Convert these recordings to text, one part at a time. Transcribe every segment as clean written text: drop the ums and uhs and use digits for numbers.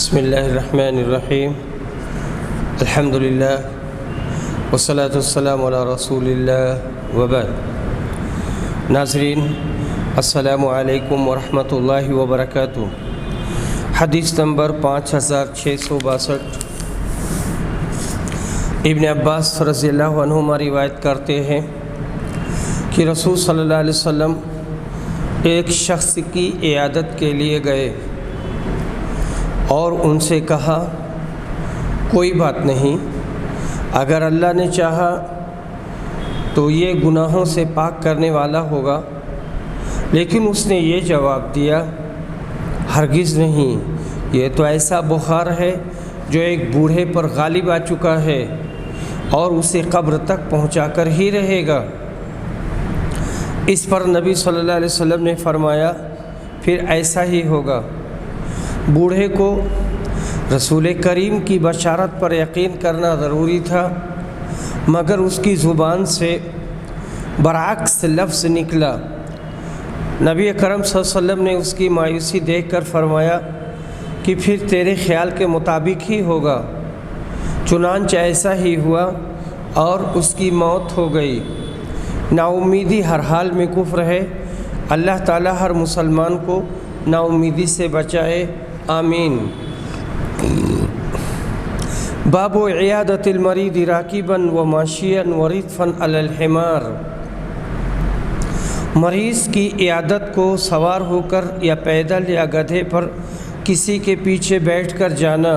بسم اللہ الرحمن الرحیم الحمدللہ والصلاة والسلام علی رسول اللہ وبعد۔ ناظرین السلام علیکم ورحمۃ اللہ وبرکاتہ۔ حدیث نمبر 5662۔ ابن عباس رضی اللہ عنہما روایت کرتے ہیں کہ رسول صلی اللہ علیہ وسلم ایک شخص کی عیادت کے لیے گئے اور ان سے کہا، کوئی بات نہیں، اگر اللہ نے چاہا تو یہ گناہوں سے پاک کرنے والا ہوگا۔ لیکن اس نے یہ جواب دیا، ہرگز نہیں، یہ تو ایسا بخار ہے جو ایک بوڑھے پر غالب آ چکا ہے اور اسے قبر تک پہنچا کر ہی رہے گا۔ اس پر نبی صلی اللہ علیہ وسلم نے فرمایا، پھر ایسا ہی ہوگا۔ بوڑھے کو رسول کریم کی بشارت پر یقین کرنا ضروری تھا، مگر اس کی زبان سے برعکس لفظ نکلا۔ نبی اکرم صلی اللہ علیہ وسلم نے اس کی مایوسی دیکھ کر فرمایا کہ پھر تیرے خیال کے مطابق ہی ہوگا۔ چنانچہ ایسا ہی ہوا اور اس کی موت ہو گئی۔ نا امیدی ہر حال میں کفر ہے۔ اللہ تعالی ہر مسلمان کو نا امیدی سے بچائے، آمین۔ باب عیادت المریض راکبا وماشیا وردفا علی الحمار۔ مریض کی عیادت کو سوار ہو کر یا پیدل یا گدھے پر کسی کے پیچھے بیٹھ کر جانا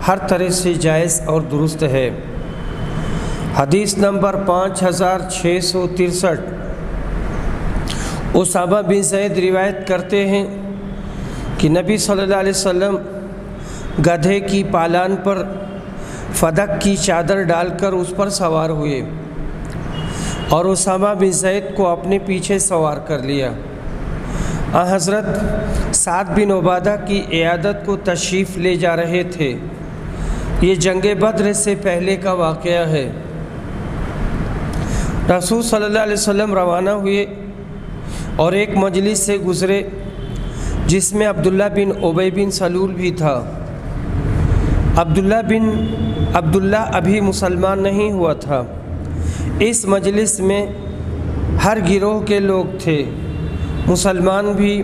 ہر طرح سے جائز اور درست ہے۔ حدیث نمبر 5663۔ اسامہ بن زید روایت کرتے ہیں کہ نبی صلی اللہ علیہ وسلم گدھے کی پالان پر فدق کی چادر ڈال کر اس پر سوار ہوئے اور اسامہ بن زید کو اپنے پیچھے سوار کر لیا۔ حضرت سعد بن عبادہ کی عیادت کو تشریف لے جا رہے تھے۔ یہ جنگ بدر سے پہلے کا واقعہ ہے۔ رسول صلی اللہ علیہ وسلم روانہ ہوئے اور ایک مجلس سے گزرے جس میں عبداللہ بن ابی بن سلول بھی تھا۔ عبداللہ ابھی مسلمان نہیں ہوا تھا۔ اس مجلس میں ہر گروہ کے لوگ تھے، مسلمان بھی،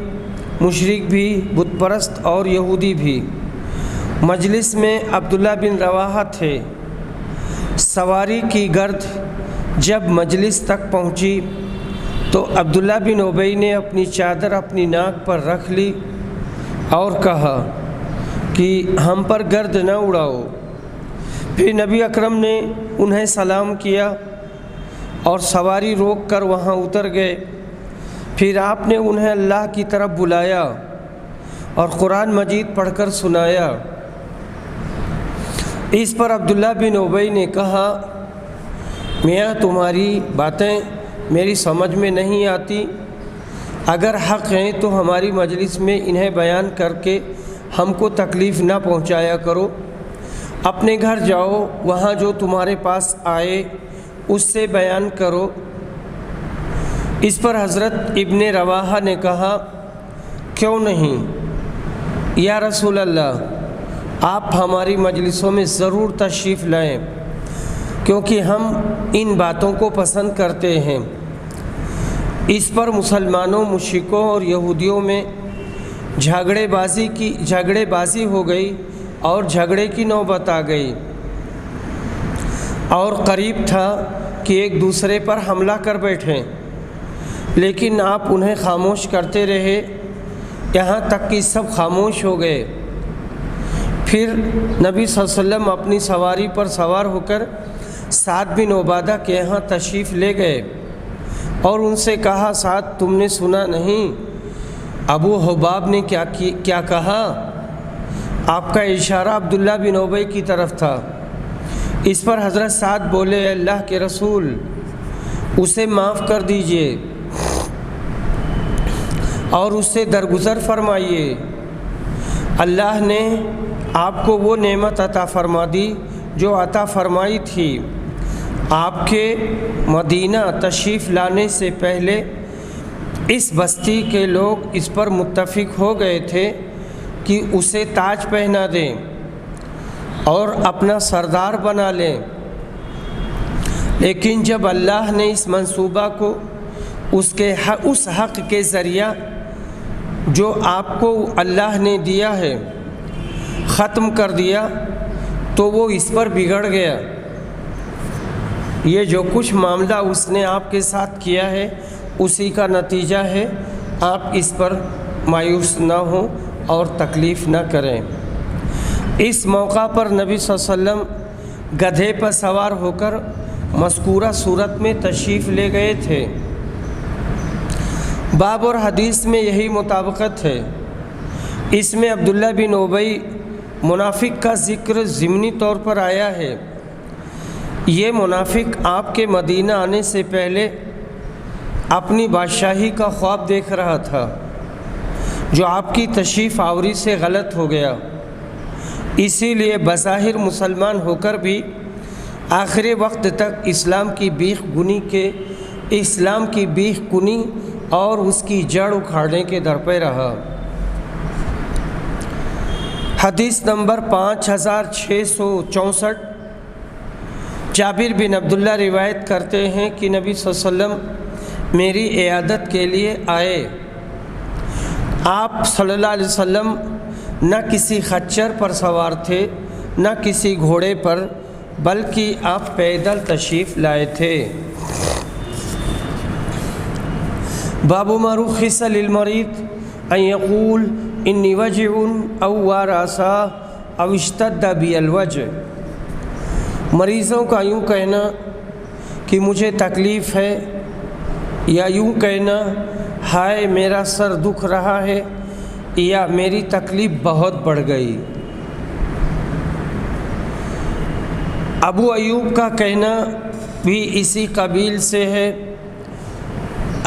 مشرک بھی، بت پرست اور یہودی بھی۔ مجلس میں عبداللہ بن رواحہ تھے۔ سواری کی گرد جب مجلس تک پہنچی تو عبداللہ بن ابی نے اپنی چادر اپنی ناک پر رکھ لی اور کہا کہ ہم پر گرد نہ اڑاؤ۔ پھر نبی اکرم نے انہیں سلام کیا اور سواری روک کر وہاں اتر گئے۔ پھر آپ نے انہیں اللہ کی طرف بلایا اور قرآن مجید پڑھ کر سنایا۔ اس پر عبداللہ بن ابی نے کہا، میاں تمہاری باتیں میری سمجھ میں نہیں آتی، اگر حق ہیں تو ہماری مجلس میں انہیں بیان کر کے ہم کو تکلیف نہ پہنچایا کرو۔ اپنے گھر جاؤ، وہاں جو تمہارے پاس آئے اس سے بیان کرو۔ اس پر حضرت ابن رواحہ نے کہا، کیوں نہیں یا رسول اللہ، آپ ہماری مجلسوں میں ضرور تشریف لائیں، کیونکہ ہم ان باتوں کو پسند کرتے ہیں۔ اس پر مسلمانوں، مشرکوں اور یہودیوں میں جھگڑے بازی ہو گئی اور جھگڑے کی نوبت آ گئی اور قریب تھا کہ ایک دوسرے پر حملہ کر بیٹھیں، لیکن آپ انہیں خاموش کرتے رہے یہاں تک کہ سب خاموش ہو گئے۔ پھر نبی صلی اللہ علیہ وسلم اپنی سواری پر سوار ہو کر سعد بن عبادہ کے یہاں تشریف لے گئے اور ان سے کہا، سعد تم نے سنا نہیں ابو حباب نے کیا کہا؟ آپ کا اشارہ عبداللہ بن ابی کی طرف تھا۔ اس پر حضرت سعد بولے، اللہ کے رسول، اسے معاف کر دیجئے اور اس سے درگزر فرمائیے۔ اللہ نے آپ کو وہ نعمت عطا فرما دی جو عطا فرمائی تھی۔ آپ کے مدینہ تشریف لانے سے پہلے اس بستی کے لوگ اس پر متفق ہو گئے تھے کہ اسے تاج پہنا دیں اور اپنا سردار بنا لیں، لیکن جب اللہ نے اس منصوبہ کو اس حق کے ذریعہ جو آپ کو اللہ نے دیا ہے ختم کر دیا تو وہ اس پر بگڑ گیا۔ یہ جو کچھ معاملہ اس نے آپ کے ساتھ کیا ہے اسی کا نتیجہ ہے، آپ اس پر مایوس نہ ہوں اور تکلیف نہ کریں۔ اس موقع پر نبی صلی اللہ علیہ وسلم گدھے پر سوار ہو کر مذکورہ صورت میں تشریف لے گئے تھے۔ باب اور حدیث میں یہی مطابقت ہے۔ اس میں عبداللہ بن ابی منافق کا ذکر ضمنی طور پر آیا ہے۔ یہ منافق آپ کے مدینہ آنے سے پہلے اپنی بادشاہی کا خواب دیکھ رہا تھا، جو آپ کی تشریف آوری سے غلط ہو گیا۔ اسی لیے بظاہر مسلمان ہو کر بھی آخر وقت تک اسلام کی بیخ کنی اور اس کی جڑ اکھاڑنے کے در پہ رہا۔ حدیث نمبر 5664، جابر بن عبداللہ روایت کرتے ہیں کہ نبی صلی اللہ علیہ وسلم میری عیادت کے لیے آئے۔ آپ صلی اللہ علیہ وسلم نہ کسی خچر پر سوار تھے نہ کسی گھوڑے پر، بلکہ آپ پیدل تشریف لائے تھے۔ باب ما رخص للمریض ان یقول انی وجع او وارثا او اشتد بی الوجع۔ مریضوں کا یوں کہنا کہ مجھے تکلیف ہے، یا یوں کہنا ہائے میرا سر دکھ رہا ہے، یا میری تکلیف بہت بڑھ گئی۔ ابو ایوب کا کہنا بھی اسی قبیل سے ہے،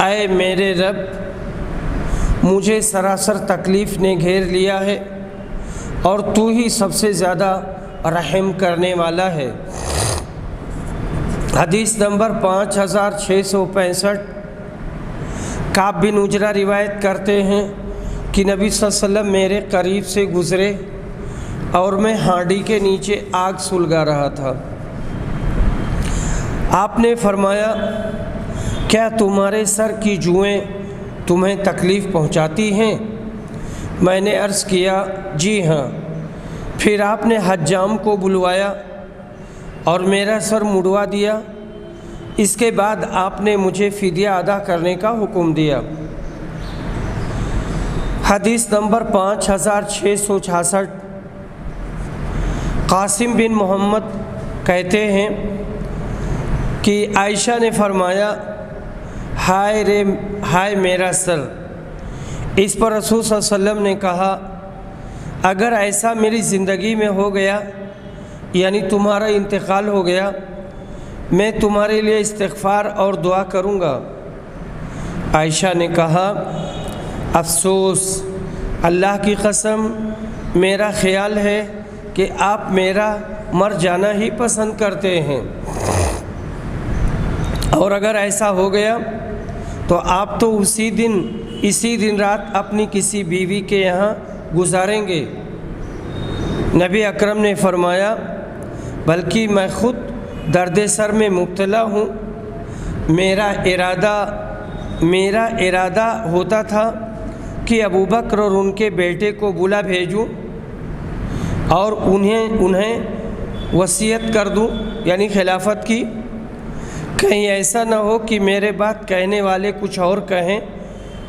اے میرے رب مجھے سراسر تکلیف نے گھیر لیا ہے اور تو ہی سب سے زیادہ رحم کرنے والا ہے۔ حدیث نمبر 5665، کعب بن عجرہ روایت کرتے ہیں کہ نبی صلی اللہ علیہ وسلم میرے قریب سے گزرے اور میں ہانڈی کے نیچے آگ سلگا رہا تھا۔ آپ نے فرمایا کیا تمہارے سر کی جوئیں تمہیں تکلیف پہنچاتی ہیں؟ میں نے عرض کیا جی ہاں۔ پھر آپ نے حجام کو بلوایا اور میرا سر مڑوا دیا۔ اس کے بعد آپ نے مجھے فدیہ ادا کرنے کا حکم دیا۔ حدیث نمبر 5666، قاسم بن محمد کہتے ہیں کہ عائشہ نے فرمایا ہائے میرا سر۔ اس پر رسول صلی اللہ علیہ وسلم نے کہا اگر ایسا میری زندگی میں ہو گیا، یعنی تمہارا انتقال ہو گیا، میں تمہارے لیے استغفار اور دعا کروں گا۔ عائشہ نے کہا افسوس، اللہ کی قسم میرا خیال ہے کہ آپ میرا مر جانا ہی پسند کرتے ہیں، اور اگر ایسا ہو گیا تو آپ تو اسی دن رات اپنی کسی بیوی کے یہاں گزاریں گے۔ نبی اکرم نے فرمایا بلکہ میں خود درد سر میں مبتلا ہوں۔ میرا ارادہ ہوتا تھا کہ ابوبکر اور ان کے بیٹے کو بلا بھیجوں اور انہیں وصیت کر دوں، یعنی خلافت کی۔ کہیں ایسا نہ ہو کہ میرے بات کہنے والے کچھ اور کہیں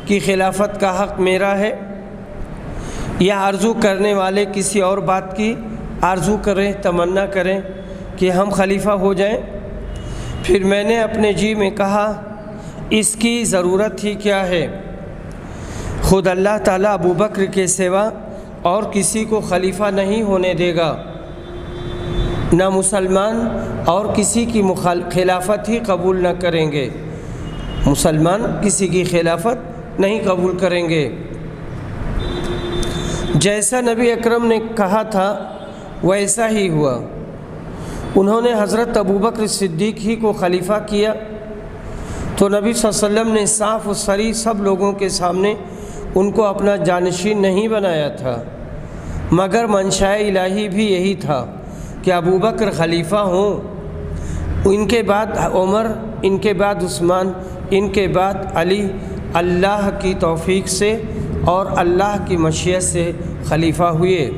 کہ خلافت کا حق میرا ہے، یا آرزو کرنے والے کسی اور بات کی آرزو کریں، تمنا کریں کہ ہم خلیفہ ہو جائیں۔ پھر میں نے اپنے جی میں کہا اس کی ضرورت ہی کیا ہے، خود اللہ تعالیٰ ابوبکر کے سوا اور کسی کو خلیفہ نہیں ہونے دے گا، نہ مسلمان اور کسی کی خلافت ہی قبول نہ کریں گے، مسلمان کسی کی خلافت نہیں قبول کریں گے۔ جیسا نبی اکرم نے کہا تھا ویسا ہی ہوا۔ انہوں نے حضرت ابوبکر صدیق ہی کو خلیفہ کیا تو نبی صلی اللہ علیہ وسلم نے صاف و صریح سب لوگوں کے سامنے ان کو اپنا جانشین نہیں بنایا تھا، مگر منشاء الہی بھی یہی تھا کہ ابو بکر خلیفہ ہوں، ان کے بعد عمر، ان کے بعد عثمان، ان کے بعد علی، اللہ کی توفیق سے اور اللہ کی مشیت سے خلیفہ ہوئے۔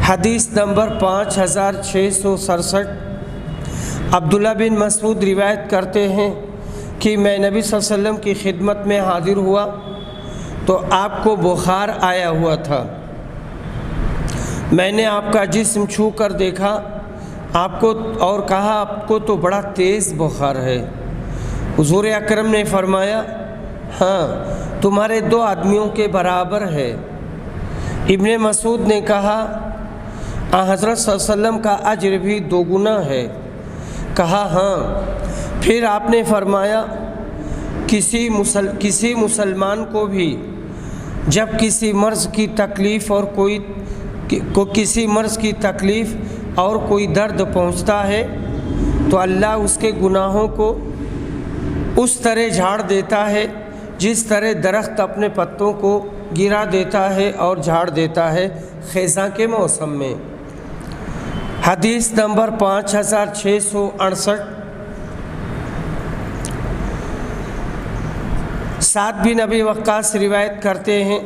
حدیث نمبر 5667 عبداللہ بن مسعود روایت کرتے ہیں کہ میں نبی صلی اللہ علیہ وسلم کی خدمت میں حاضر ہوا تو آپ کو بخار آیا ہوا تھا۔ میں نے آپ کا جسم چھو کر دیکھا آپ کو اور کہا آپ کو تو بڑا تیز بخار ہے۔ حضور اکرم نے فرمایا ہاں تمہارے 2 آدمیوں کے برابر ہے۔ ابن مسعود نے کہا حضرت صلی اللہ علیہ وسلم کا اجر بھی 2 گنا ہے۔ کہا ہاں۔ پھر آپ نے فرمایا کسی مسلمان کو بھی جب کسی مرض کی تکلیف اور کوئی درد پہنچتا ہے تو اللہ اس کے گناہوں کو اس طرح جھاڑ دیتا ہے جس طرح درخت اپنے پتوں کو گرا دیتا ہے اور جھاڑ دیتا ہے خزاں کے موسم میں۔ حدیث نمبر 5668 سعد بن ابی وقاص روایت کرتے ہیں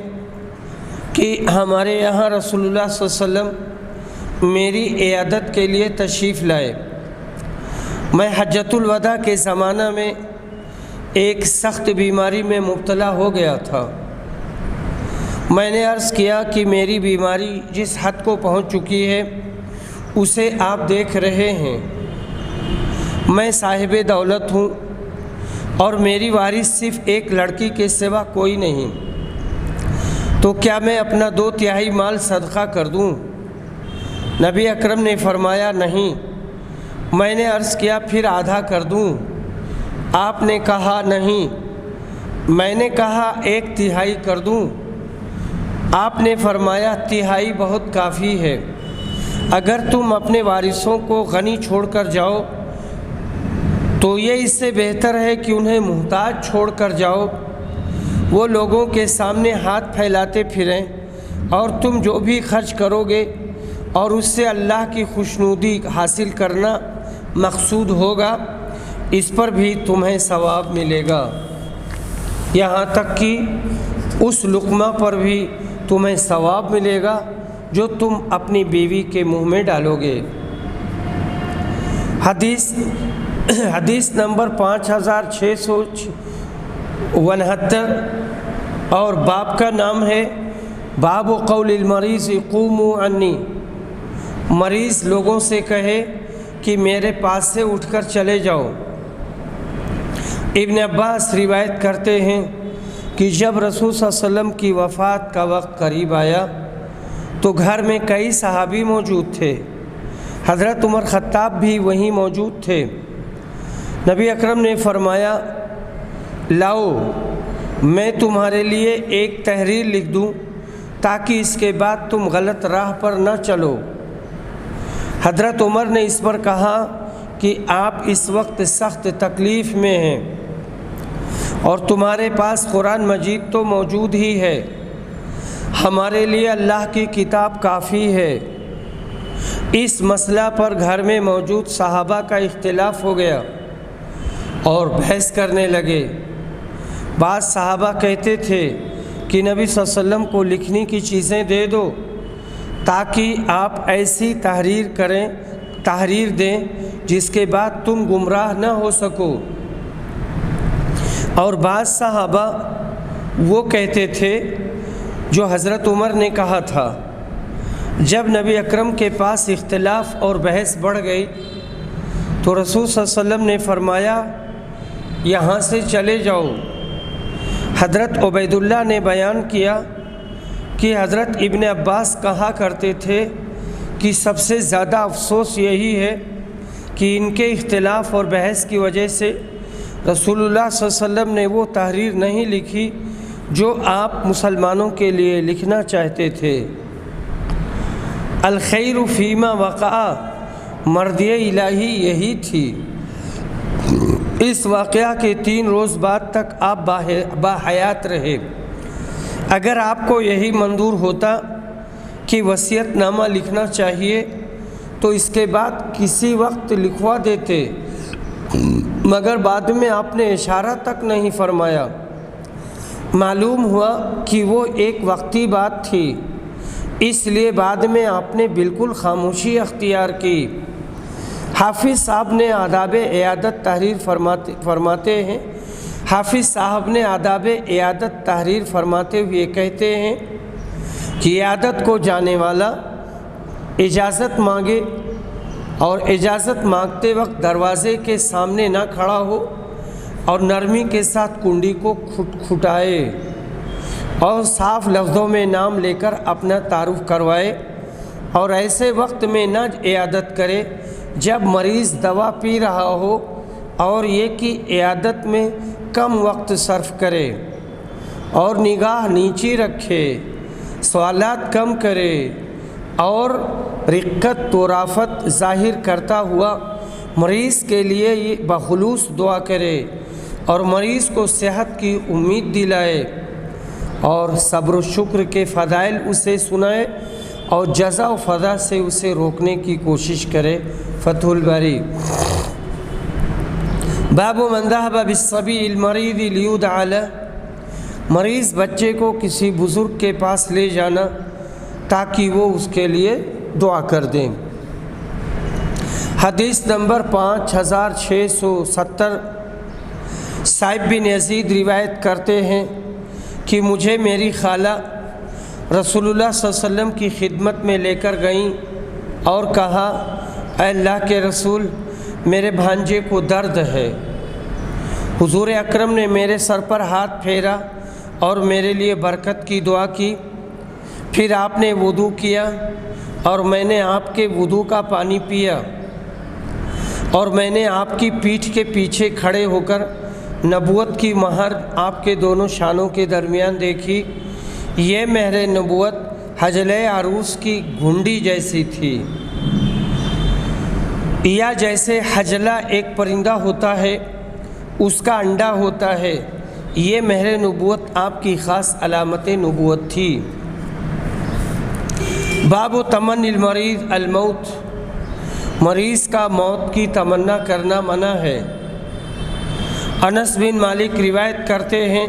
کہ ہمارے یہاں رسول اللہ صلی اللہ علیہ وسلم میری عیادت کے لیے تشریف لائے۔ میں حجۃ الوداع کے زمانہ میں ایک سخت بیماری میں مبتلا ہو گیا تھا۔ میں نے عرض کیا کہ میری بیماری جس حد کو پہنچ چکی ہے اسے آپ دیکھ رہے ہیں، میں صاحب دولت ہوں اور میری وارث صرف ایک لڑکی کے سوا کوئی نہیں، تو کیا میں اپنا 2/3 مال صدقہ کر دوں؟ نبی اکرم نے فرمایا نہیں۔ میں نے عرض کیا پھر آدھا کر دوں؟ آپ نے کہا نہیں۔ میں نے کہا 1/3 کر دوں؟ آپ نے فرمایا 1/3 بہت کافی ہے، اگر تم اپنے وارثوں کو غنی چھوڑ کر جاؤ تو یہ اس سے بہتر ہے کہ انہیں محتاج چھوڑ کر جاؤ، وہ لوگوں کے سامنے ہاتھ پھیلاتے پھریں اور تم جو بھی خرچ کرو گے اور اس سے اللہ کی خوشنودی حاصل کرنا مقصود ہوگا اس پر بھی تمہیں ثواب ملے گا، یہاں تک کہ اس لقمہ پر بھی تمہیں ثواب ملے گا جو تم اپنی بیوی کے منہ میں ڈالو گے۔ حدیث نمبر 5669 اور باب کا نام ہے باب قول المریض قوموا عنی، مریض لوگوں سے کہے کہ میرے پاس سے اٹھ کر چلے جاؤ۔ ابن عباس روایت کرتے ہیں کہ جب رسول صلی اللہ علیہ وسلم کی وفات کا وقت قریب آیا تو گھر میں کئی صحابی موجود تھے، حضرت عمر خطاب بھی وہیں موجود تھے۔ نبی اکرم نے فرمایا لاؤ میں تمہارے لیے ایک تحریر لکھ دوں تاکہ اس کے بعد تم غلط راہ پر نہ چلو۔ حضرت عمر نے اس پر کہا کہ آپ اس وقت سخت تکلیف میں ہیں اور تمہارے پاس قرآن مجید تو موجود ہی ہے، ہمارے لیے اللہ کی کتاب کافی ہے۔ اس مسئلہ پر گھر میں موجود صحابہ کا اختلاف ہو گیا اور بحث کرنے لگے۔ بعض صحابہ کہتے تھے کہ نبی صلی اللہ علیہ وسلم کو لکھنے کی چیزیں دے دو تاکہ آپ ایسی تحریر دیں جس کے بعد تم گمراہ نہ ہو سکو، اور بعض صحابہ وہ کہتے تھے جو حضرت عمر نے کہا تھا۔ جب نبی اکرم کے پاس اختلاف اور بحث بڑھ گئی تو رسول صلی اللہ علیہ وسلم نے فرمایا یہاں سے چلے جاؤ۔ حضرت عبید اللہ نے بیان کیا کہ حضرت ابن عباس کہا کرتے تھے کہ سب سے زیادہ افسوس یہی ہے کہ ان کے اختلاف اور بحث کی وجہ سے رسول اللہ صلی اللہ علیہ وسلم نے وہ تحریر نہیں لکھی جو آپ مسلمانوں کے لیے لکھنا چاہتے تھے۔ الخیر فیما وقع، مرضی الہی یہی تھی۔ اس واقعہ کے 3 روز بعد تک آپ باحیات رہے۔ اگر آپ کو یہی منظور ہوتا کہ وصیت نامہ لکھنا چاہیے تو اس کے بعد کسی وقت لکھوا دیتے، مگر بعد میں آپ نے اشارہ تک نہیں فرمایا۔ معلوم ہوا کہ وہ ایک وقتی بات تھی، اس لیے بعد میں آپ نے بالکل خاموشی اختیار کی۔ حافظ صاحب نے آداب عیادت تحریر فرماتے ہیں، حافظ صاحب نے آداب عیادت تحریر فرماتے ہوئے کہتے ہیں کہ عیادت کو جانے والا اجازت مانگے اور اجازت مانگتے وقت دروازے کے سامنے نہ کھڑا ہو اور نرمی کے ساتھ کنڈی کو کھٹائے اور صاف لفظوں میں نام لے کر اپنا تعارف کروائے، اور ایسے وقت میں نہ عیادت کرے جب مریض دوا پی رہا ہو، اور یہ کہ عیادت میں کم وقت صرف کرے اور نگاہ نیچی رکھے، سوالات کم کرے اور رقت و رافت ظاہر کرتا ہوا مریض کے لیے یہ بخلوص دعا کرے اور مریض کو صحت کی امید دلائے اور صبر و شکر کے فضائل اسے سنائے اور جزا و فضا سے اسے روکنے کی کوشش کرے۔ فتح الباری۔ باب من ذهب بالصبي المريض ليدعى له، مریض بچے کو کسی بزرگ کے پاس لے جانا تاکہ وہ اس کے لیے دعا کر دیں۔ حدیث نمبر 5670، صاحب بن یزید روایت کرتے ہیں کہ مجھے میری خالہ رسول اللہ صلی اللہ علیہ وسلم کی خدمت میں لے کر گئیں اور کہا، اے اللہ کے رسول، میرے بھانجے کو درد ہے۔ حضور اکرم نے میرے سر پر ہاتھ پھیرا اور میرے لیے برکت کی دعا کی، پھر آپ نے وضو کیا اور میں نے آپ کے وضو کا پانی پیا، اور میں نے آپ کی پیٹھ کے پیچھے کھڑے ہو کر نبوت کی مہر آپ کے دونوں شانوں کے درمیان دیکھی۔ یہ مہر نبوت حجلہ عروس کی گھنڈی جیسی تھی، یا جیسے حجلہ ایک پرندہ ہوتا ہے اس کا انڈا ہوتا ہے، یہ مہر نبوت آپ کی خاص علامت نبوت تھی۔ باب تمنی المریض الموت، مریض کا موت کی تمنا کرنا منع ہے۔ انس بن مالک روایت کرتے ہیں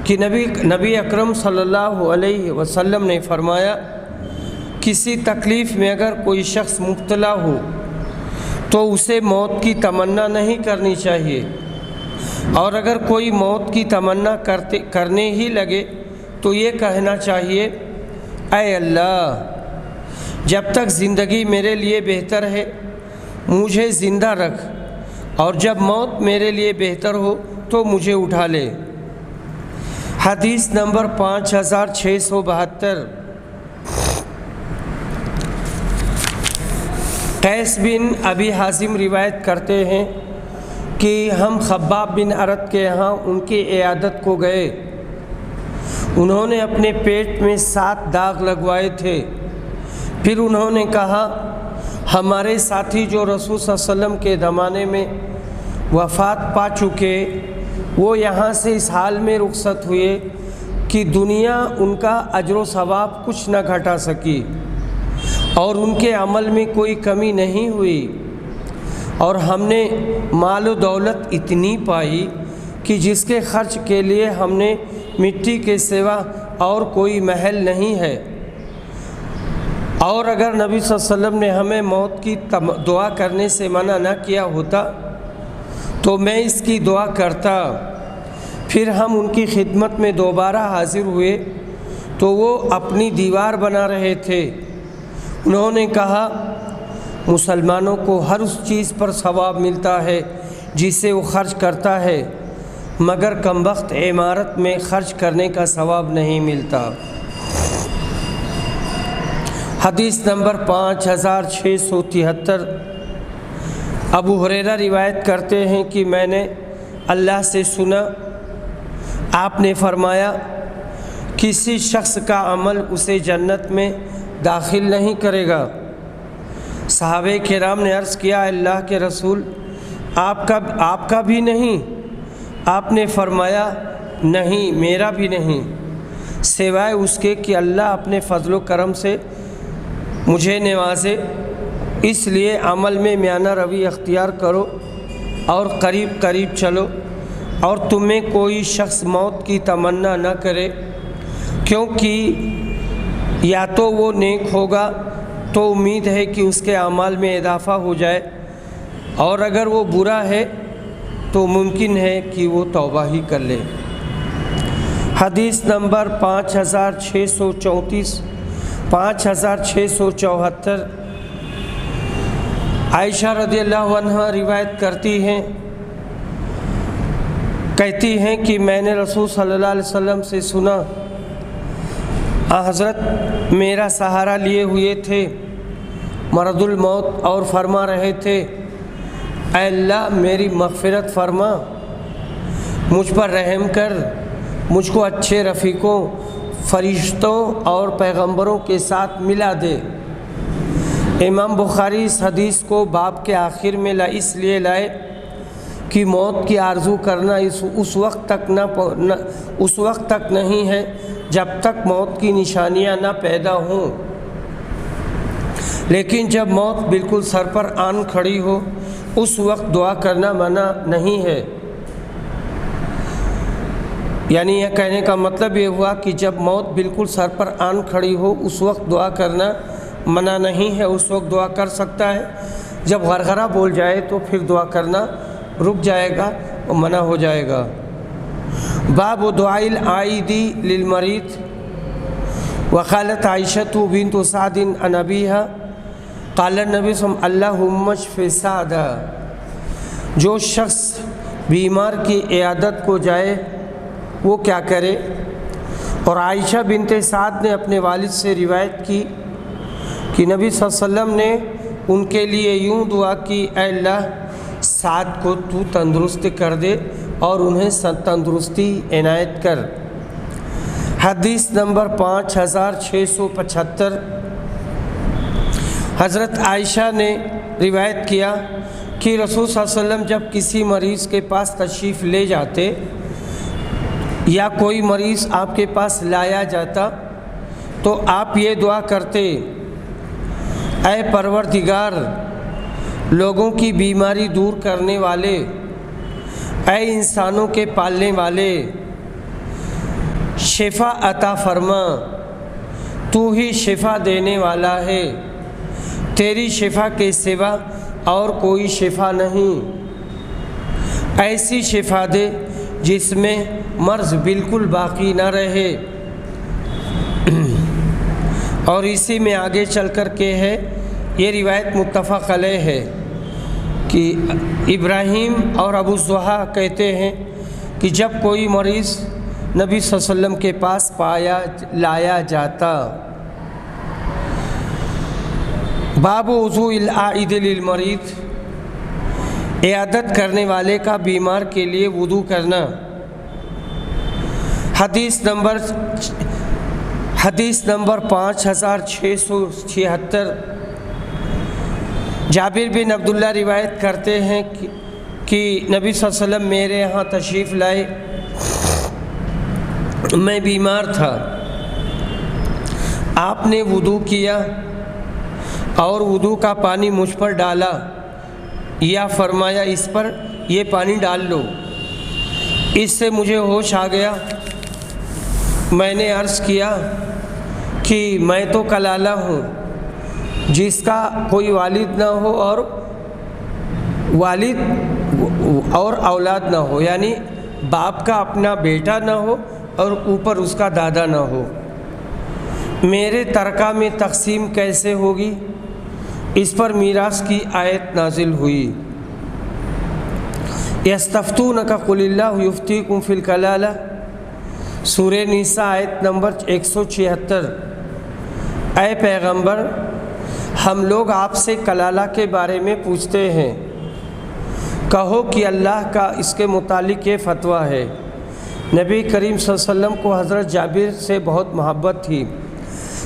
کہ نبی اکرم صلی اللہ علیہ وسلم نے فرمایا، کسی تکلیف میں اگر کوئی شخص مبتلا ہو تو اسے موت کی تمنا نہیں کرنی چاہیے، اور اگر کوئی موت کی تمنا کرنے ہی لگے تو یہ کہنا چاہیے، اے اللہ، جب تک زندگی میرے لیے بہتر ہے مجھے زندہ رکھ، اور جب موت میرے لیے بہتر ہو تو مجھے اٹھا لے۔ حدیث نمبر 5672، قیس بن ابی حازم روایت کرتے ہیں کہ ہم خباب بن ارت کے ہاں ان کی عیادت کو گئے، انہوں نے اپنے پیٹ میں 7 داغ لگوائے تھے، پھر انہوں نے کہا، ہمارے ساتھی جو رسول صلی اللہ علیہ وسلم کے زمانے میں وفات پا چکے، وہ یہاں سے اس حال میں رخصت ہوئے کہ دنیا ان کا اجر و ثواب کچھ نہ گھٹا سکی اور ان کے عمل میں کوئی کمی نہیں ہوئی، اور ہم نے مال و دولت اتنی پائی کہ جس کے خرچ کے لیے ہم نے مٹی کے سوا اور کوئی محل نہیں ہے، اور اگر نبی صلی اللہ علیہ وسلم نے ہمیں موت کی دعا کرنے سے منع نہ کیا ہوتا تو میں اس کی دعا کرتا۔ پھر ہم ان کی خدمت میں دوبارہ حاضر ہوئے تو وہ اپنی دیوار بنا رہے تھے، انہوں نے کہا، مسلمانوں کو ہر اس چیز پر ثواب ملتا ہے جسے وہ خرچ کرتا ہے، مگر کمبخت عمارت میں خرچ کرنے کا ثواب نہیں ملتا۔ حدیث نمبر 5673، ابو ہریرہ روایت کرتے ہیں کہ میں نے اللہ سے سنا، آپ نے فرمایا، کسی شخص کا عمل اسے جنت میں داخل نہیں کرے گا۔ صحابہ کرام نے عرض کیا، اللہ کے رسول، آپ کا بھی نہیں؟ آپ نے فرمایا، نہیں، میرا بھی نہیں۔ سوائے اس کے کہ اللہ اپنے فضل و کرم سے مجھے نوازے، اس لیے عمل میں میانہ روی اختیار کرو اور قریب قریب چلو، اور تمہیں کوئی شخص موت کی تمنا نہ کرے، کیونکہ یا تو وہ نیک ہوگا تو امید ہے کہ اس کے اعمال میں اضافہ ہو جائے، اور اگر وہ برا ہے تو ممکن ہے کہ وہ توبہ ہی کر لے۔ حدیث نمبر 5634 5674 عائشہ رضی اللہ عنہ روایت کرتی ہیں، کہتی ہیں کہ میں نے رسول صلی اللہ علیہ وسلم سے سنا، حضرت میرا سہارا لیے ہوئے تھے مرض الموت، اور فرما رہے تھے اے اللہ میری مغفرت فرما، مجھ پر رحم کر، مجھ کو اچھے رفیقوں، فرشتوں اور پیغمبروں کے ساتھ ملا دے۔ امام بخاری اس حدیث کو باب کے آخر میں اس لیے لائے کہ موت کی آرزو کرنا اس وقت تک نہیں ہے جب تک موت کی نشانیاں نہ پیدا ہوں، لیکن جب موت بالکل سر پر آن کھڑی ہو اس وقت دعا کرنا منع نہیں ہے۔ یعنی یہ کہنے کا مطلب یہ ہوا کہ جب موت بالکل سر پر آن کھڑی ہو اس وقت دعا کرنا منع نہیں ہے، اس وقت دعا کر سکتا ہے، جب غرغرہ بول جائے تو پھر دعا کرنا رک جائے گا اور منع ہو جائے گا۔ باب دعاء العائد للمریض، وقالت عائشۃ بنت سعد عن ابیہا قال النبی صلی اللہ علیہ وسلم اللہم اشف سعدا، جو شخص بیمار کی عیادت کو جائے وہ کیا کرے؟ اور عائشہ بنت سعد نے اپنے والد سے روایت کی کہ نبی صلی اللہ علیہ وسلم نے ان کے لیے یوں دعا کی، اے اللہ سعد کو تو تندرست کر دے اور انہیں تندرستی عنایت کر۔ حدیث نمبر 5675 حضرت عائشہ نے روایت کیا کہ رسول صلی اللہ علیہ وسلم جب کسی مریض کے پاس تشریف لے جاتے یا کوئی مریض آپ کے پاس لایا جاتا تو آپ یہ دعا کرتے، اے پروردگار لوگوں کی بیماری دور کرنے والے، اے انسانوں کے پالنے والے، شفا عطا فرما، تو ہی شفا دینے والا ہے، تیری شفا کے سوا اور کوئی شفا نہیں، ایسی شفا دے جس میں مرض بالکل باقی نہ رہے۔ اور اسی میں آگے چل کر کے ہے، یہ روایت متفق علیہ ہے کہ ابراہیم اور ابو الضحیٰ کہتے ہیں کہ جب کوئی مریض نبی صلی اللہ علیہ وسلم کے پاس لایا جاتا۔ باب وضوء العائد للمریض، عیادت کرنے والے کا بیمار کے لیے وضو کرنا۔ حدیث نمبر 5676 جابر بن عبداللہ روایت کرتے ہیں کہ نبی صلی اللہ علیہ وسلم میرے یہاں تشریف لائے، میں بیمار تھا، آپ نے وضو کیا اور وضو کا پانی مجھ پر ڈالا یا فرمایا اس پر یہ پانی ڈال لو۔ اس سے مجھے ہوش آ گیا، میں نے عرض کیا کہ میں تو کلالہ ہوں جس کا کوئی والد نہ ہو اور اولاد نہ ہو، یعنی باپ کا اپنا بیٹا نہ ہو اور اوپر اس کا دادا نہ ہو، میرے ترکہ میں تقسیم کیسے ہوگی؟ اس پر میراث کی آیت نازل ہوئی، یستفتونک قل اللہ یفتیکم فی الکلالہ، سورہ نساء آیت نمبر 176۔ اے پیغمبر ہم لوگ آپ سے کلالہ کے بارے میں پوچھتے ہیں، کہو کہ اللہ کا اس کے متعلق یہ فتویٰ ہے۔ نبی کریم صلی اللہ علیہ وسلم کو حضرت جابر سے بہت محبت تھی۔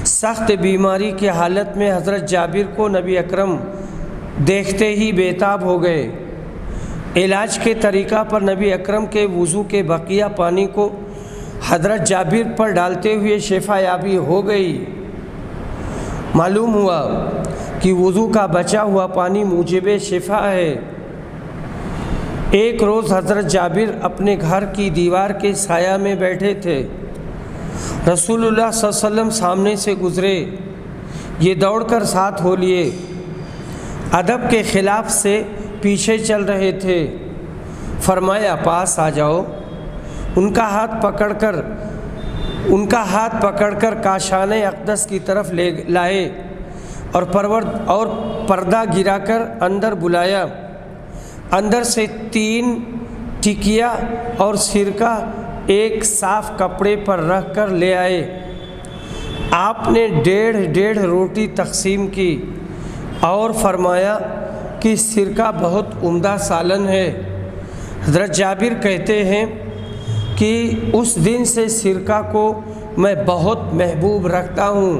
سخت بیماری کی حالت میں حضرت جابر کو نبی اکرم دیکھتے ہی بےتاب ہو گئے۔ علاج کے طریقہ پر نبی اکرم کے وضو کے بقیہ پانی کو حضرت جابر پر ڈالتے ہوئے شفا یابی ہو گئی۔ معلوم ہوا کہ وضو کا بچا ہوا پانی موجب شفا ہے۔ ایک روز حضرت جابر اپنے گھر کی دیوار کے سایہ میں بیٹھے تھے۔ رسول اللہ صلی اللہ علیہ وسلم سامنے سے گزرے، یہ دوڑ کر ساتھ ہو لیے، ادب کے خلاف سے پیچھے چل رہے تھے۔ فرمایا پاس آ جاؤ۔ ان کا ہاتھ پکڑ کر کاشان اقدس کی طرف لے لائے اور پردہ گرا کر اندر بلایا۔ اندر سے 3 ٹکیا اور سرکہ ایک صاف کپڑے پر رکھ کر لے آئے۔ آپ نے 1.5 روٹی تقسیم کی اور فرمایا کہ سرکہ بہت عمدہ سالن ہے۔ حضرت جابر کہتے ہیں کہ اس دن سے سرکہ کو میں بہت محبوب رکھتا ہوں۔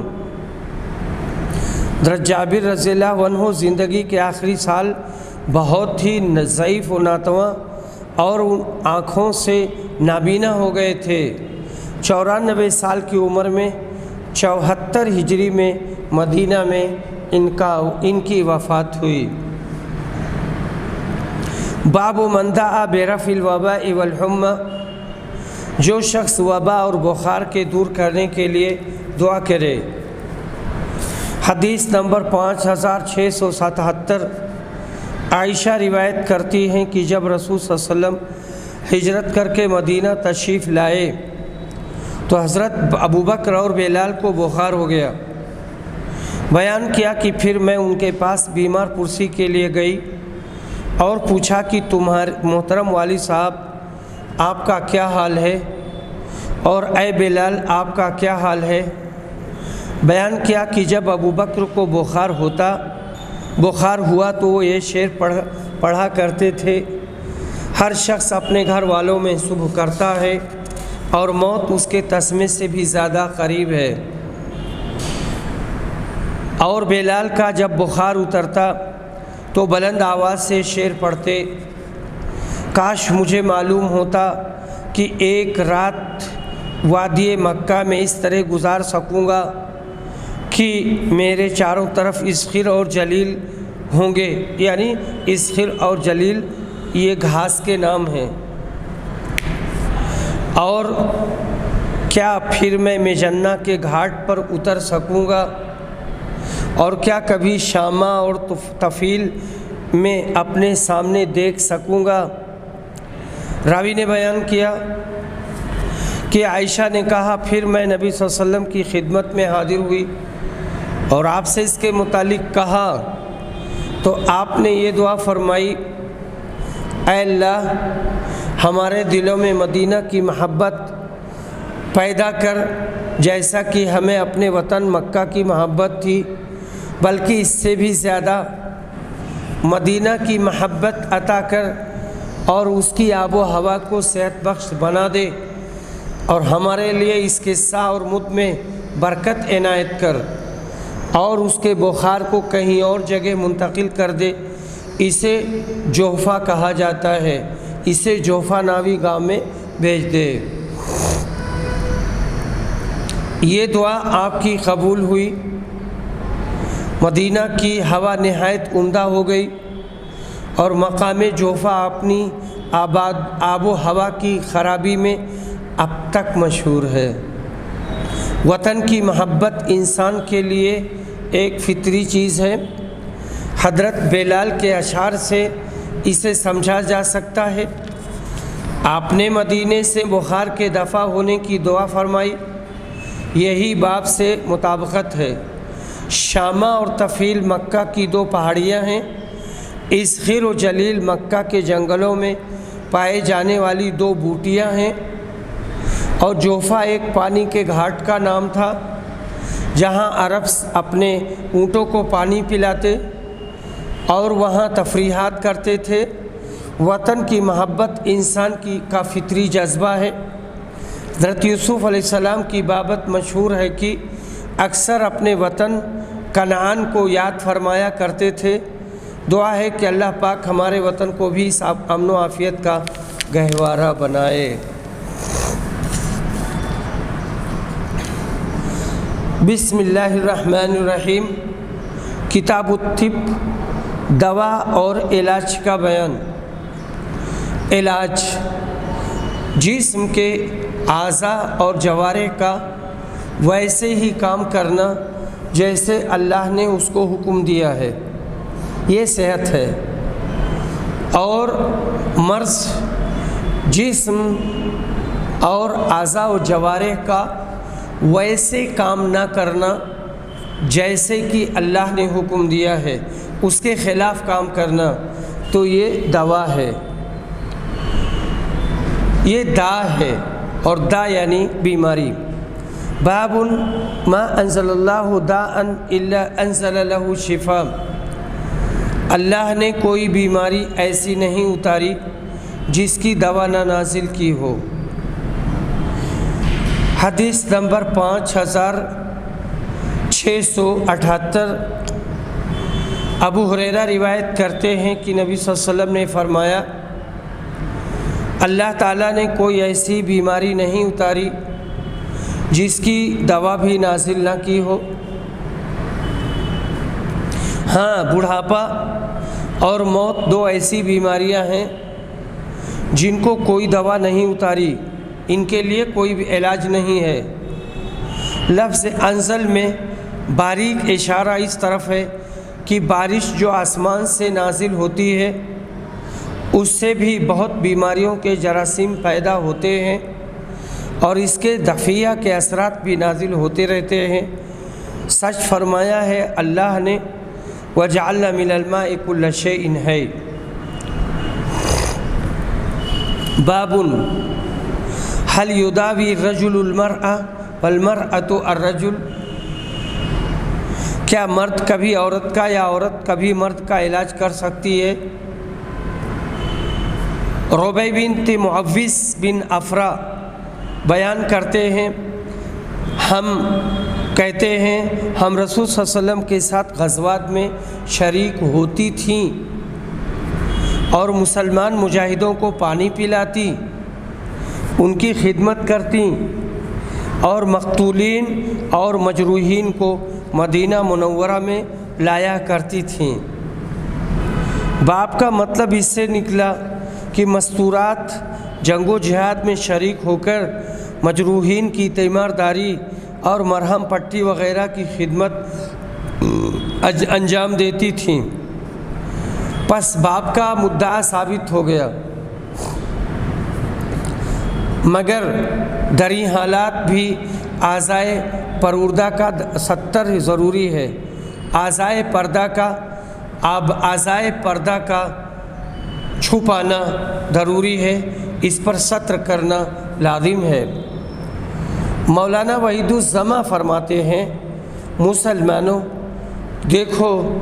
حضرت جابر رضی اللہ عنہ زندگی کے آخری سال بہت ہی ضعیف و ناتواں اور آنکھوں سے نابینا ہو گئے تھے۔ 94 سال کی عمر میں 74 ہجری میں مدینہ میں ان کی وفات ہوئی۔ باب من دعا برفع الوباء والحمى، جو شخص وبا اور بخار کے دور کرنے کے لیے دعا کرے۔ حدیث نمبر 5677۔ عائشہ روایت کرتی ہیں کہ جب رسول صلی اللہ علیہ وسلم ہجرت کر کے مدینہ تشریف لائے تو حضرت ابوبکر اور بلال کو بخار ہو گیا۔ بیان کیا کہ پھر میں ان کے پاس بیمار پرسی کے لیے گئی اور پوچھا کہ تمہارے محترم والد صاحب آپ کا کیا حال ہے، اور اے بلال آپ کا کیا حال ہے۔ بیان کیا کہ جب ابوبکر کو بخار ہوا تو وہ یہ شعر پڑھا کرتے تھے، ہر شخص اپنے گھر والوں میں صبح کرتا ہے اور موت اس کے تسمے سے بھی زیادہ قریب ہے۔ اور بلال کا جب بخار اترتا تو بلند آواز سے شعر پڑھتے، کاش مجھے معلوم ہوتا کہ ایک رات وادی مکہ میں اس طرح گزار سکوں گا کہ میرے چاروں طرف اسخر اور جلیل ہوں گے، یعنی اسخر اور جلیل یہ گھاس کے نام ہیں، اور کیا پھر میں مجنہ کے گھاٹ پر اتر سکوں گا، اور کیا کبھی شامہ اور طفیل میں اپنے سامنے دیکھ سکوں گا۔ راوی نے بیان کیا کہ عائشہ نے کہا پھر میں نبی صلی اللہ علیہ وسلم کی خدمت میں حاضر ہوئی اور آپ سے اس کے متعلق کہا تو آپ نے یہ دعا فرمائی، اے اللہ ہمارے دلوں میں مدینہ کی محبت پیدا کر، جیسا کہ ہمیں اپنے وطن مکہ کی محبت تھی، بلکہ اس سے بھی زیادہ مدینہ کی محبت عطا کر اور اس کی آب و ہوا کو صحت بخش بنا دے، اور ہمارے لیے اس کے سا اور مد میں برکت عنایت کر، اور اس کے بخار کو کہیں اور جگہ منتقل کر دے۔ اسے جوفہ کہا جاتا ہے، اسے جوفہ ناوی گاؤں میں بھیج دے۔ یہ دعا آپ کی قبول ہوئی، مدینہ کی ہوا نہایت عمدہ ہو گئی، اور مقام جوفہ اپنی آب و ہوا کی خرابی میں اب تک مشہور ہے۔ وطن کی محبت انسان کے لیے ایک فطری چیز ہے۔ حضرت بلال کے اشعار سے اسے سمجھا جا سکتا ہے۔ آپ نے مدینے سے بخار کے دفع ہونے کی دعا فرمائی، یہی باب سے مطابقت ہے۔ شامہ اور طفیل مکہ کی 2 پہاڑیاں ہیں۔ اسخر و جلیل مکہ کے جنگلوں میں پائے جانے والی 2 بوٹیاں ہیں، اور جوفہ ایک پانی کے گھاٹ کا نام تھا جہاں عرب اپنے اونٹوں کو پانی پلاتے اور وہاں تفریحات کرتے تھے۔ وطن کی محبت انسان کا فطری جذبہ ہے۔ حضرت یوسف علیہ السلام کی بابت مشہور ہے کہ اکثر اپنے وطن کنعان کو یاد فرمایا کرتے تھے۔ دعا ہے کہ اللہ پاک ہمارے وطن کو بھی امن و عافیت کا گہوارہ بنائے۔ بسم اللہ الرحمن الرحیم۔ کتاب الطب، دوا اور علاج کا بیان۔ علاج جسم کے اعضاء اور جوارح کا ویسے ہی کام کرنا جیسے اللہ نے اس کو حکم دیا ہے، یہ صحت ہے۔ اور مرض جسم اور اعضاء و جوارح کا ویسے کام نہ کرنا جیسے کہ اللہ نے حکم دیا ہے، اس کے خلاف کام کرنا، تو یہ دوا ہے، یہ دا ہے۔ اور دا یعنی بیماری۔ باب ما انزل اللہ داء الا انزل له شفاء۔ اللہ نے کوئی بیماری ایسی نہیں اتاری جس کی دوا نہ نازل کی ہو۔ حدیث نمبر 5678۔ ابو ہریرہ روایت کرتے ہیں کہ نبی صلی اللہ علیہ وسلم نے فرمایا، اللہ تعالیٰ نے کوئی ایسی بیماری نہیں اتاری جس کی دوا بھی نازل نہ کی ہو۔ ہاں، بڑھاپا اور موت دو ایسی بیماریاں ہیں جن کو کوئی دوا نہیں اتاری، ان کے لیے کوئی بھی علاج نہیں ہے۔ لفظ انزل میں باریک اشارہ اس طرف ہے کہ بارش جو آسمان سے نازل ہوتی ہے اس سے بھی بہت بیماریوں کے جراثیم پیدا ہوتے ہیں اور اس کے دفعیہ کے اثرات بھی نازل ہوتے رہتے ہیں۔ سچ فرمایا ہے اللہ نے، وَجَعَلْنَا مِنَ الْمَاءِ كُلَّ شَيْءٍ ہے۔ باب هل يداوي الرجل المرأة والمرأة الرجل۔ کیا مرد کبھی عورت کا یا عورت کبھی مرد کا علاج کر سکتی ہے؟ ربیع بنت معوذ بن افرا بیان کرتے ہیں، ہم کہتے ہیں ہم رسول صلی اللہ علیہ وسلم کے ساتھ غزوات میں شریک ہوتی تھیں اور مسلمان مجاہدوں کو پانی پلاتی، ان کی خدمت کرتی اور مقتولین اور مجروحین کو مدینہ منورہ میں لایا کرتی تھیں۔ باپ کا مطلب اس سے نکلا کہ مستورات جنگ و جہاد میں شریک ہو کر مجروحین کی تیمارداری اور مرہم پٹی وغیرہ کی خدمت انجام دیتی تھیں۔ پس باپ کا مدعا ثابت ہو گیا، مگر دری حالات بھی اعضائے پروردہ کا ستر ضروری ہے۔ اعضائے پردہ کا چھپانا ضروری ہے، اس پر ستر کرنا لازم ہے۔ مولانا وحید الزماں فرماتے ہیں، مسلمانوں دیکھو،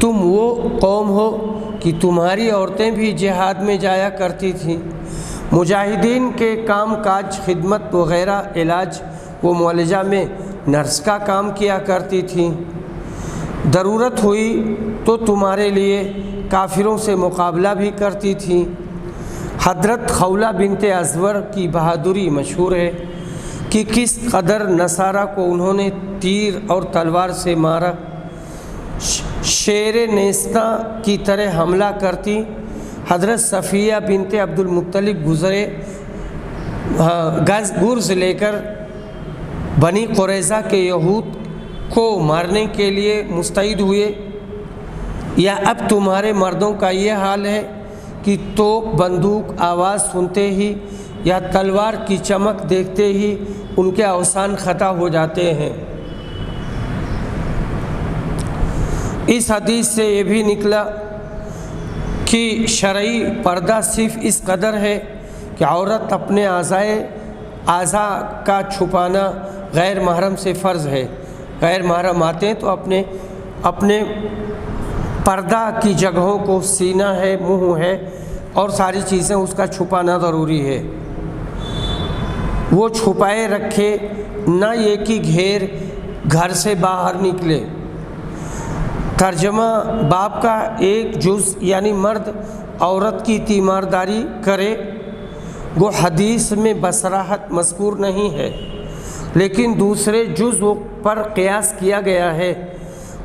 تم وہ قوم ہو کہ تمہاری عورتیں بھی جہاد میں جایا کرتی تھیں، مجاہدین کے کام کاج، خدمت وغیرہ، علاج و معالجہ میں نرس کا کام کیا کرتی تھیں، ضرورت ہوئی تو تمہارے لیے کافروں سے مقابلہ بھی کرتی تھیں۔ حضرت خولہ بنت ازور کی بہادری مشہور ہے کہ کس قدر نصارہ کو انہوں نے تیر اور تلوار سے مارا، شیر نیستاں کی طرح حملہ کرتی۔ حضرت صفیہ بنت عبد المطلب گرز لے کر بنی قریظہ کے یہود کو مارنے کے لیے مستعد ہوئے۔ یا اب تمہارے مردوں کا یہ حال ہے کہ توپ بندوق آواز سنتے ہی یا تلوار کی چمک دیکھتے ہی ان کے اوسان خطا ہو جاتے ہیں۔ اس حدیث سے یہ بھی نکلا کہ شرعی پردہ صرف اس قدر ہے کہ عورت اپنے اعضاء کا چھپانا غیر محرم سے فرض ہے۔ غیر محرم آتے ہیں تو اپنے پردہ کی جگہوں کو، سینہ ہے، منہ ہے اور ساری چیزیں اس کا چھپانا ضروری ہے۔ وہ چھپائے رکھے، نہ یہ کہ گھر سے باہر نکلے۔ ترجمہ، باپ کا ایک جز یعنی مرد عورت کی تیمارداری کرے، وہ حدیث میں بصراحت مذکور نہیں ہے۔ لیکن دوسرے جزء پر قیاس کیا گیا ہے۔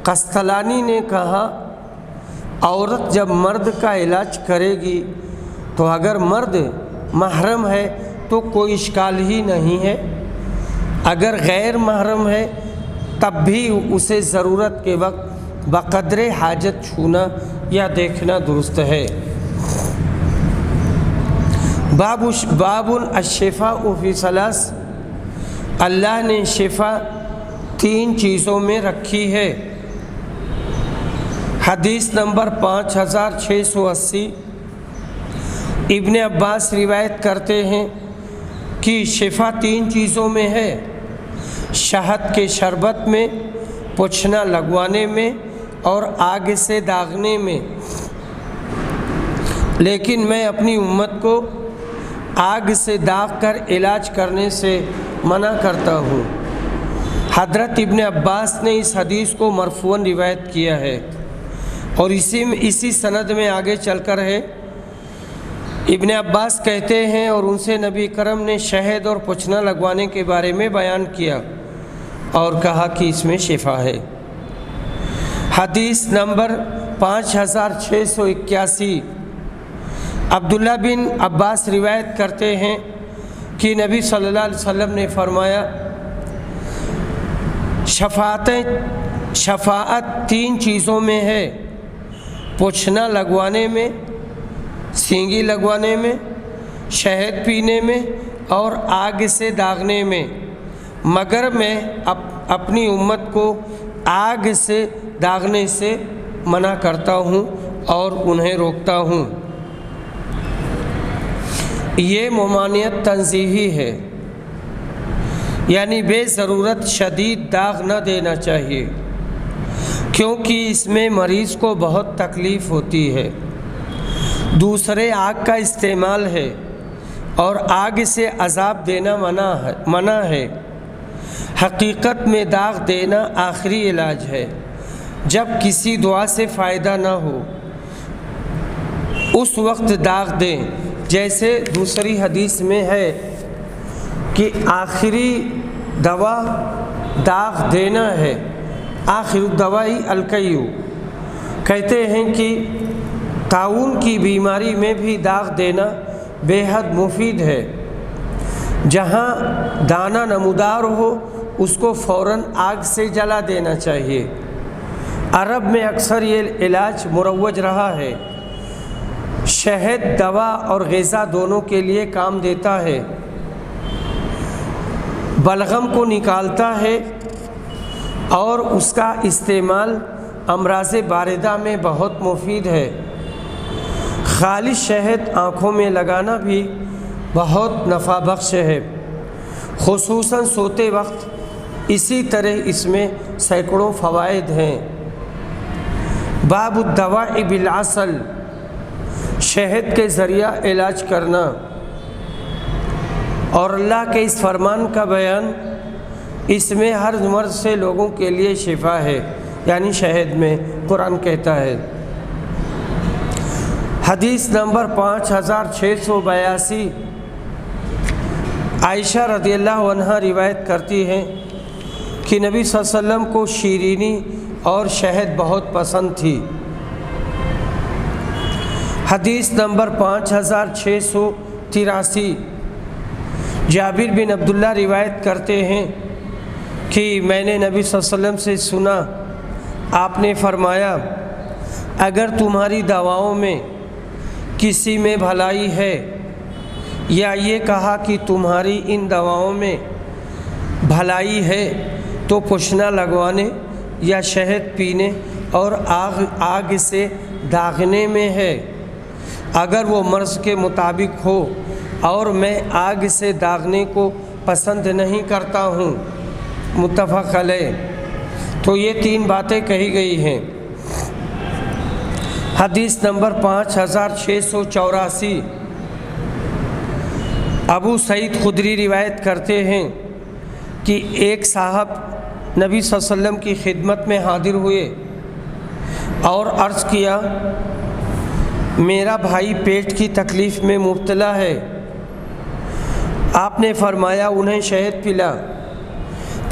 قسطلانی نے کہا عورت جب مرد کا علاج کرے گی تو اگر مرد محرم ہے تو کوئی اشکال ہی نہیں ہے، اگر غیر محرم ہے تب بھی اسے ضرورت کے وقت بقدر حاجت چھونا یا دیکھنا درست ہے۔ باب الشفاء فی ثلاث، اللہ نے شفا 3 چیزوں میں رکھی ہے۔ حدیث نمبر 5680، ابن عباس روایت کرتے ہیں کہ شفا 3 چیزوں میں ہے، شہد کے شربت میں، پوچھنا لگوانے میں اور آگ سے داغنے میں، لیکن میں اپنی امت کو آگ سے داغ کر علاج کرنے سے منع کرتا ہوں۔ حضرت ابن عباس نے اس حدیث کو مرفوعاً روایت کیا ہے اور اسی سند میں آگے چل کر ہے۔ ابن عباس کہتے ہیں اور ان سے نبی کرم نے شہد اور پوچھنا لگوانے کے بارے میں بیان کیا اور کہا کہ اس میں شفا ہے۔ حدیث نمبر 5681، عبداللہ بن عباس روایت کرتے ہیں کہ نبی صلی اللہ علیہ وسلم نے فرمایا شفاعت 3 چیزوں میں ہے، پوچھنا لگوانے میں، سینگی لگوانے میں، شہد پینے میں اور آگ سے داغنے میں، مگر میں اپنی امت کو آگ سے داغنے سے منع کرتا ہوں اور انہیں روکتا ہوں۔ یہ ممانعت تنزیہی ہے، یعنی بے ضرورت شدید داغ نہ دینا چاہیے، کیونکہ اس میں مریض کو بہت تکلیف ہوتی ہے۔ دوسرے آگ کا استعمال ہے اور آگ سے عذاب دینا منع ہے۔ حقیقت میں داغ دینا آخری علاج ہے، جب کسی دعا سے فائدہ نہ ہو اس وقت داغ دیں، جیسے دوسری حدیث میں ہے کہ آخری دوا داغ دینا ہے، آخر الدوائی القیء۔ کہتے ہیں کہ طاعون کی بیماری میں بھی داغ دینا بے حد مفید ہے، جہاں دانہ نمودار ہو اس کو فوراً آگ سے جلا دینا چاہیے۔ عرب میں اکثر یہ علاج مروج رہا ہے۔ شہد دوا اور غذا دونوں کے لیے کام دیتا ہے، بلغم کو نکالتا ہے اور اس کا استعمال امراض باردہ میں بہت مفید ہے۔ خالص شہد آنکھوں میں لگانا بھی بہت نفع بخش ہے، خصوصاً سوتے وقت۔ اسی طرح اس میں سینکڑوں فوائد ہیں۔ باب الدواء بالعسل، شہد کے ذریعہ علاج کرنا اور اللہ کے اس فرمان کا بیان، اس میں ہر مرض سے لوگوں کے لیے شفا ہے، یعنی شہد میں، قرآن کہتا ہے۔ حدیث نمبر 5682، عائشہ رضی اللہ عنہا روایت کرتی ہیں کہ نبی صلی اللہ علیہ وسلم کو شیرینی اور شہد بہت پسند تھی۔ حدیث نمبر 5683، جابر بن عبداللہ روایت کرتے ہیں کہ میں نے نبی صلی اللہ علیہ وسلم سے سنا، آپ نے فرمایا اگر تمہاری دواؤں میں کسی میں بھلائی ہے، یا یہ کہا کہ تمہاری ان دواؤں میں بھلائی ہے تو پوچھنا لگوانے یا شہد پینے اور آگ سے داغنے میں ہے، اگر وہ مرض کے مطابق ہو اور میں آگ سے داغنے کو پسند نہیں کرتا ہوں۔ متفق علیہ۔ تو یہ 3 باتیں کہی گئی ہیں۔ حدیث نمبر 5684، ابو سعید خدری روایت کرتے ہیں کہ ایک صاحب نبی صلی اللہ علیہ وسلم کی خدمت میں حاضر ہوئے اور عرض کیا میرا بھائی پیٹ کی تکلیف میں مبتلا ہے۔ آپ نے فرمایا انہیں شہد پلا۔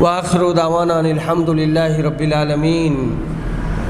وآخر دعوانا الحمد للہ رب العالمین۔